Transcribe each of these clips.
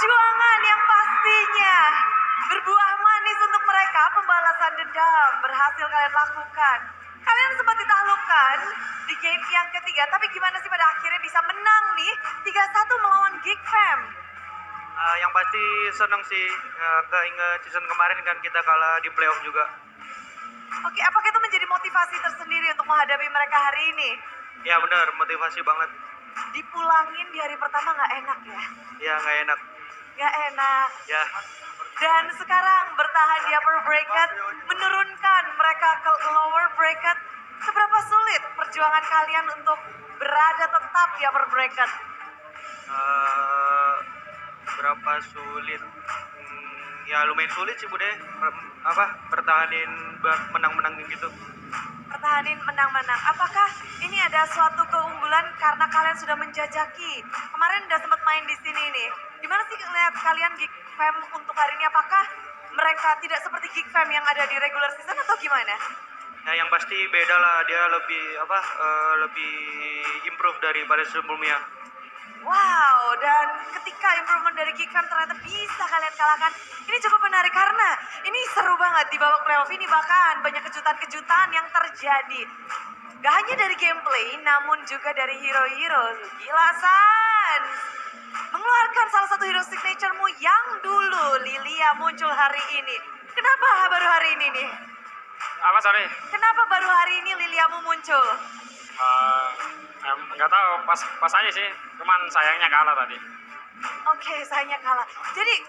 perjuangan yang pastinya berbuah manis untuk mereka. Pembalasan dendam berhasil kalian lakukan. Kalian sempat ditaklukkan di game yang ketiga, tapi gimana sih pada akhirnya bisa menang nih 3-1 melawan Geek Fam? Yang pasti seneng sih, keinget season kemarin kan kita kalah di playoff juga. Oke, apakah itu menjadi motivasi tersendiri untuk menghadapi mereka hari ini? Ya benar, motivasi banget. Dipulangin di hari pertama nggak enak ya? Ya nggak enak. Nggak enak. Ya. Dan sekarang bertahan di upper bracket, menurunkan mereka ke lower bracket. Seberapa sulit perjuangan kalian untuk berada tetap di upper bracket? Berapa sulit? Ya lumayan sulit sih Bude. Pertahanin menang-menang gitu. Pertahanin menang-menang. Apakah ini ada suatu keunggulan karena kalian sudah menjajaki? Kemarin udah sempat main di sini nih. Gimana sih ngeliat kalian Geek Fam untuk hari ini? Apakah mereka tidak seperti Geek Fam yang ada di regular season atau gimana? Ya yang pasti beda lah, dia lebih lebih improve daripada sebelumnya. Wow, dan ketika improvement dari Geek Fam ternyata bisa kalian kalahkan. Ini cukup menarik karena ini seru banget di babak playoff ini, bahkan banyak kejutan-kejutan yang terjadi. Gak hanya dari gameplay, namun juga dari hero-hero. Gila Sans! Mengeluarkan salah satu hero signature-mu yang dulu Lilia muncul hari ini. Kenapa baru hari ini nih? Apa sorry? Kenapa baru hari ini Liliamu muncul? Nggak tahu, pas aja sih. Cuman sayangnya kalah tadi. Oke, sayangnya kalah. Jadi,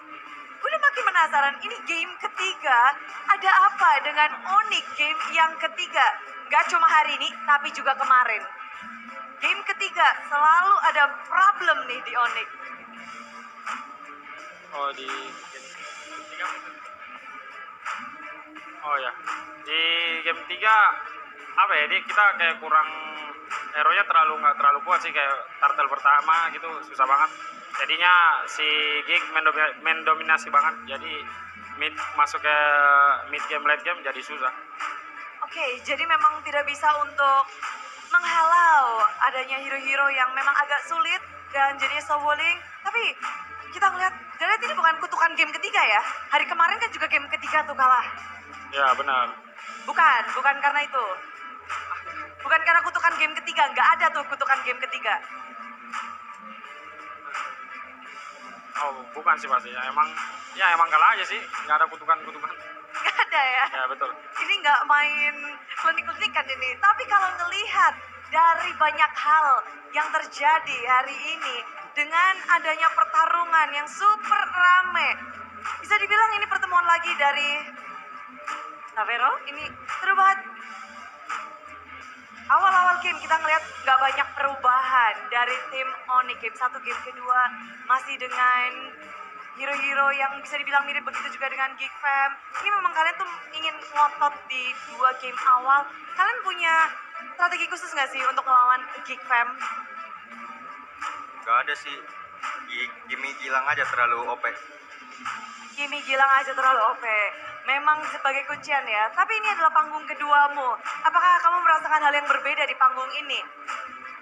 udah makin penasaran. Ini game ketiga, ada apa dengan Onyx game yang ketiga? Gak cuma hari ini, tapi juga kemarin. Game ketiga, selalu ada problem nih di Onyx. Oh di game 3. Oh ya, di game 3 apa ya? Kita kayak kurang, hero-nya nggak terlalu kuat sih, kayak turtle pertama gitu susah banget. Jadinya si Geek mendominasi banget. Jadi masuk ke mid game late game jadi susah. Oke, jadi memang tidak bisa untuk menghalau adanya hero-hero yang memang agak sulit dan jadinya snowballing. Tapi kita ngeliat, ini bukan kutukan game ketiga ya. Hari kemarin kan juga game ketiga tuh kalah. Ya benar. Bukan karena itu. Bukan karena kutukan game ketiga, nggak ada tuh kutukan game ketiga. Oh bukan sih pasti. Emang kalah aja sih. Nggak ada kutukan-kutukan. Nggak ada ya? Ya betul. Ini nggak main klinik-klinikan ini. Tapi kalau ngelihat dari banyak hal yang terjadi hari ini, dengan adanya pertarungan yang super rame, bisa dibilang ini pertemuan lagi dari Savero. Ini seru banget. Awal-awal game kita ngelihat nggak banyak perubahan dari tim Onyx. Game 1, game kedua masih dengan hero-hero yang bisa dibilang mirip, begitu juga dengan Geek Fam. Ini memang kalian tuh ingin ngotot di 2 game awal. Kalian punya strategi khusus nggak sih untuk melawan Geek Fam? Gak ada sih, Jimmy Gilang aja terlalu OP. Kimi Gilang aja terlalu OP. Memang sebagai kuncian ya. Tapi ini adalah panggung keduamu. Apakah kamu merasakan hal yang berbeda di panggung ini?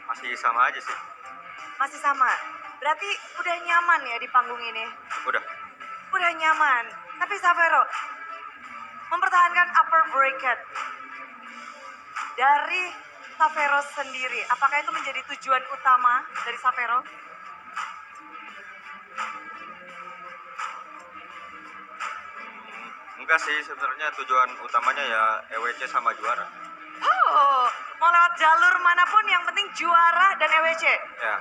Masih sama aja sih. Masih sama. Berarti udah nyaman ya di panggung ini? Udah. Udah nyaman. Tapi Savero, mempertahankan upper bracket. Dari Savero sendiri, apakah itu menjadi tujuan utama dari Savero? Enggak sih, sebenarnya tujuan utamanya ya EWC sama juara. Oh, mau lewat jalur manapun yang penting juara dan EWC. Ya.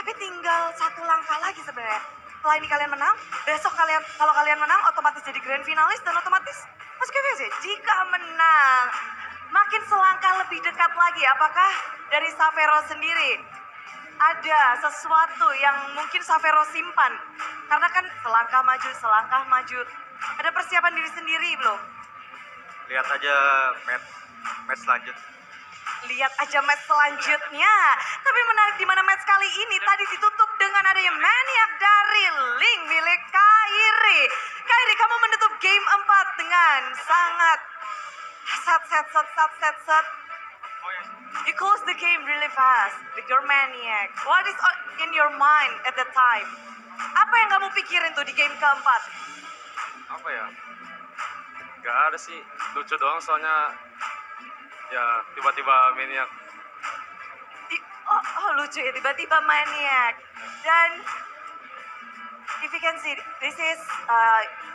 Tapi tinggal 1 langkah lagi sebenarnya. Setelah ini kalian menang, besok kalau kalian menang otomatis jadi grand finalis dan otomatis masuk EWC. Jika menang, makin selangkah lebih dekat lagi. Apakah dari Savero sendiri ada sesuatu yang mungkin Savero simpan? Karena kan selangkah maju. Ada persiapan diri sendiri belum? Lihat aja match selanjutnya. Lihat aja match selanjutnya. Tapi menarik di mana match kali ini tadi ditutup dengan adanya Maniac dari Link milik Kairi. Kairi, kamu menutup game 4 dengan sangat set. You close the game really fast with your Maniac. What is in your mind at the time? Apa yang kamu pikirin tuh di game keempat? Apa ya? Gak ada sih, lucu doang soalnya ya tiba-tiba Maniac. Lucu ya, tiba-tiba maniak. Dan if you can see, this is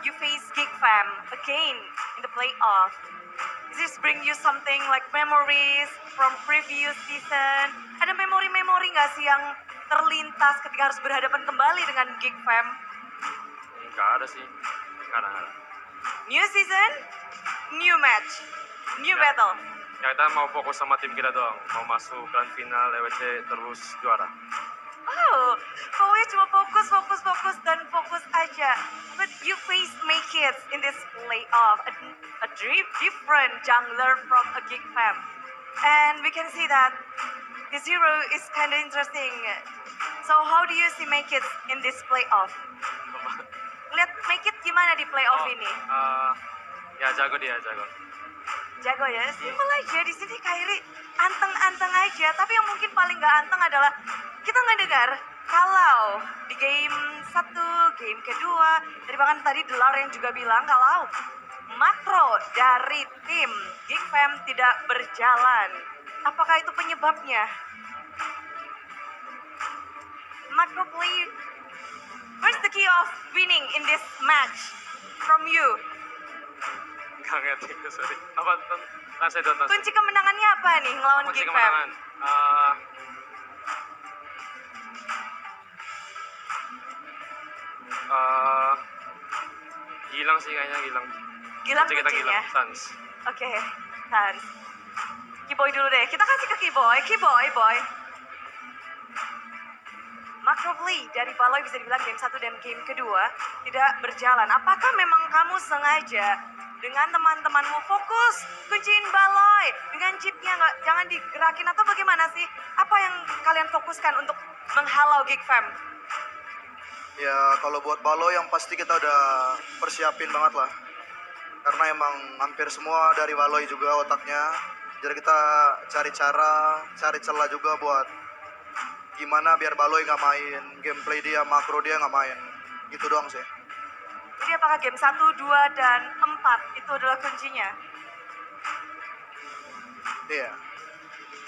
you face Geek Fam again in the playoff. Does this bring you something like memories from previous season? Ada memori-memori nggak sih yang terlintas ketika harus berhadapan kembali dengan Geek Fam? Gak ada sih, gak ada. New season, new match, new Ya. battle. Ya kita mau fokus sama tim kita doang, mau masuk grand final EWC terus juara. Oh, pokoknya cuma fokus dan fokus aja. But you face Make It in this playoff, a different jungler from a Geek Fam. And we can see that his hero is kind of interesting. So how do you see Make It in this playoff? Lihat Make It gimana di playoff ini? Ya jago dia, jago. Jago ya, simpel aja. Di sini Kairi anteng-anteng aja. Tapi yang mungkin paling gak anteng adalah kita nggak dengar kalau di game 1, game kedua, dari bahkan tadi Delar yang juga bilang kalau makro dari tim Geek Fam tidak berjalan. Apakah itu penyebabnya? Makro play, where's the key of winning in this match from you? Gak ngerti, sorry. Apa? Translate dong, translate. Kunci kemenangannya apa nih ngelawan Kunci Geek Fam? kemenangan. Gilang sih kayaknya, Gilang. Gilang Kunci kita kuncinya. Gilang, Sans. Oke, Hans. Kiboy dulu deh. Kita kasih ke Kiboy. Kiboy, boy. Macro play dari Baloy bisa dibilang game 1 dan game kedua tidak berjalan. Apakah memang kamu sengaja dengan teman-temanmu fokus kunciin Baloy dengan chipnya jangan digerakin atau bagaimana sih? Apa yang kalian fokuskan untuk menghalau Geek Fam? Ya kalau buat Balo yang pasti kita udah persiapin banget lah. Karena emang hampir semua dari Baloy juga otaknya. Jadi kita cari cara, cari celah juga buat gimana biar Baloy nggak main. Gameplay dia, makro dia nggak main. Gitu doang sih. Jadi apakah game 1, 2, dan 4 itu adalah kuncinya? Iya.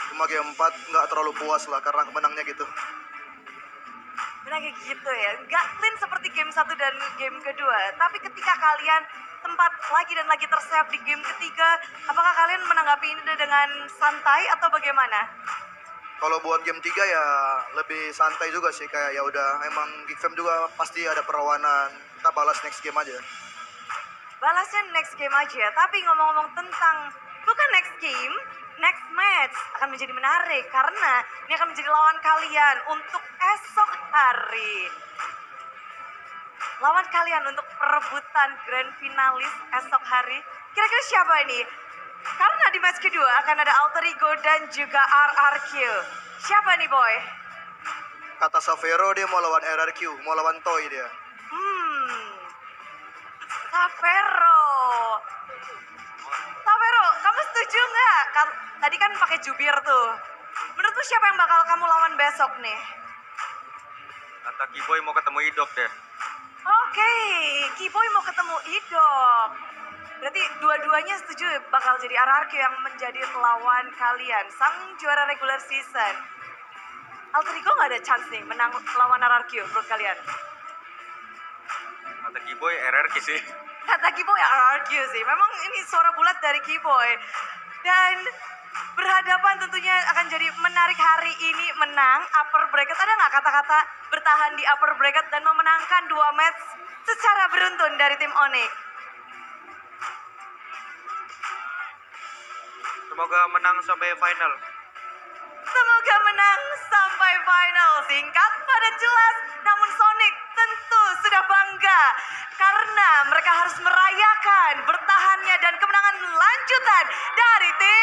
Cuma game 4 nggak terlalu puas lah karena kemenangnya gitu. Benar kayak gitu ya, nggak clean seperti game 1 dan game kedua. Tapi ketika kalian sempat lagi dan lagi tersave di game ketiga, apakah kalian menanggapi ini dengan santai atau bagaimana? Kalau buat game 3 ya lebih santai juga sih, kayak ya udah emang Geek Fam juga pasti ada perlawanan. Kita balas next game aja. Balasnya next game aja, tapi ngomong-ngomong tentang bukan next game, next match akan menjadi menarik karena ini akan menjadi lawan kalian untuk esok hari. Lawan kalian untuk perebutan grand finalis esok hari. Kira-kira siapa ini? Karena di match kedua akan ada Alter Ego dan juga RRQ. Siapa nih boy? Kata Savero dia mau lawan RRQ, mau lawan Toy dia. Savero. Savero, kamu setuju nggak? Tadi kan pakai jubir tuh. Menurutmu siapa yang bakal kamu lawan besok nih? Kata Kiboy mau ketemu Idok deh. Oke, Kiboy mau ketemu Idok. Berarti dua-duanya setuju bakal jadi RRQ yang menjadi lawan kalian. Sang juara regular season. Alter Ego nggak ada chance nih menang lawan RRQ menurut kalian? Kata Kiboy RRQ sih. Kata Kiboy RRQ sih. Memang ini suara bulat dari Kiboy. Dan berhadapan tentunya akan jadi menarik hari ini menang upper bracket. Ada nggak kata-kata bertahan di upper bracket dan memenangkan 2 match secara beruntun dari tim Onyx? Semoga menang sampai final. Semoga menang sampai final. Singkat padat jelas, namun Sonic tentu sudah bangga karena mereka harus merayakan bertahannya dan kemenangan lanjutan dari tim